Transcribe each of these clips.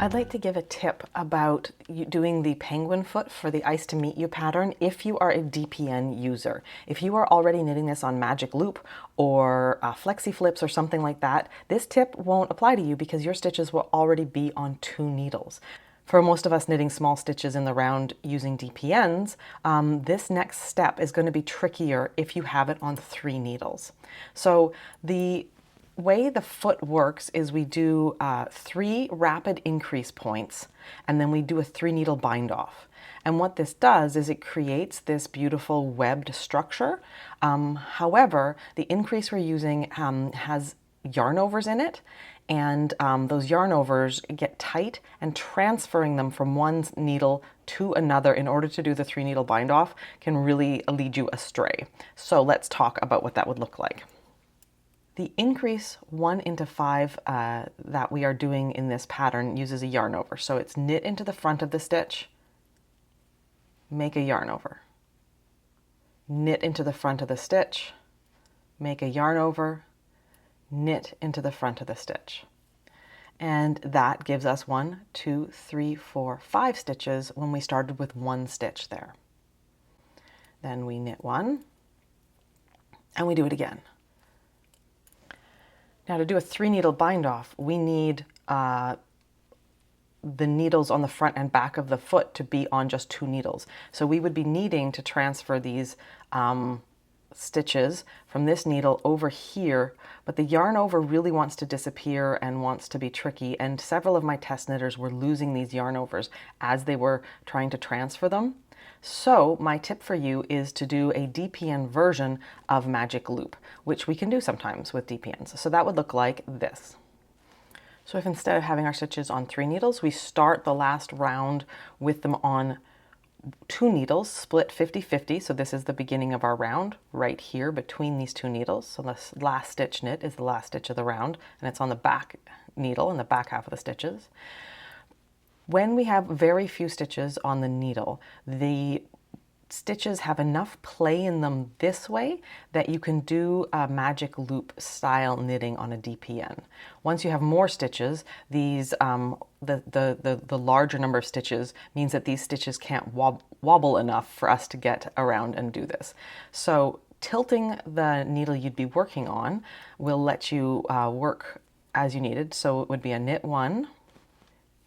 I'd like to give a tip about doing the penguin foot for the Ice to Meet You pattern if you are a DPN user. If you are already knitting this on Magic Loop or Flexi Flips or something like that, this tip won't apply to you because your stitches will already be on 2 needles. For most of us knitting small stitches in the round using DPNs, this next step is going to be trickier if you have it on 3 needles. So the way the foot works is we do 3 rapid increase points, and then we do a 3 needle bind off. And what this does is it creates this beautiful webbed structure. However, the increase we're using has yarn overs in it, and those yarn overs get tight, and transferring them from one needle to another in order to do the 3 needle bind off can really lead you astray. So let's talk about what that would look like. The increase 1 into 5 that we are doing in this pattern uses a yarn over. So it's knit into the front of the stitch, make a yarn over. Knit into the front of the stitch, make a yarn over, knit into the front of the stitch. And that gives us 1, 2, 3, 4, 5 stitches when we started with 1 stitch there. Then we knit 1, and we do it again. Now to do a 3 needle bind off, we need the needles on the front and back of the foot to be on just 2 needles. So we would be needing to transfer these stitches from this needle over here, but the yarn over really wants to disappear and wants to be tricky, and several of my test knitters were losing these yarn overs as they were trying to transfer them. So my tip for you is to do a DPN version of Magic Loop, which we can do sometimes with DPNs. So that would look like this. So if instead of having our stitches on 3 needles, we start the last round with them on 2 needles, split 50-50. So this is the beginning of our round right here between these 2 needles. So the last stitch knit is the last stitch of the round, and it's on the back needle in the back half of the stitches. When we have very few stitches on the needle, the stitches have enough play in them this way that you can do a Magic Loop style knitting on a DPN. Once you have more stitches, these the larger number of stitches means that these stitches can't wobble enough for us to get around and do this. So tilting the needle you'd be working on will let you work as you needed. So it would be a knit 1.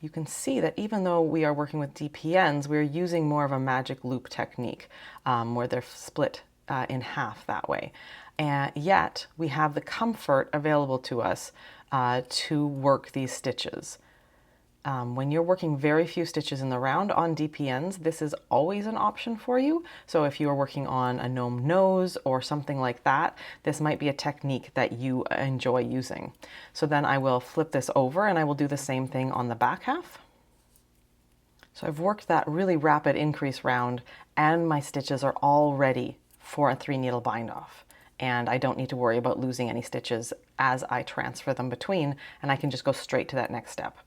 You can see that even though we are working with DPNs, we're using more of a Magic Loop technique where they're split in half that way. And yet we have the comfort available to us to work these stitches. When you're working very few stitches in the round on DPNs, this is always an option for you. So if you are working on a gnome nose or something like that, this might be a technique that you enjoy using. So then I will flip this over and I will do the same thing on the back half. So I've worked that really rapid increase round and my stitches are all ready for a 3 needle bind off. And I don't need to worry about losing any stitches as I transfer them between, and I can just go straight to that next step.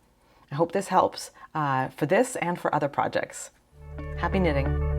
I hope this helps for this and for other projects. Happy knitting!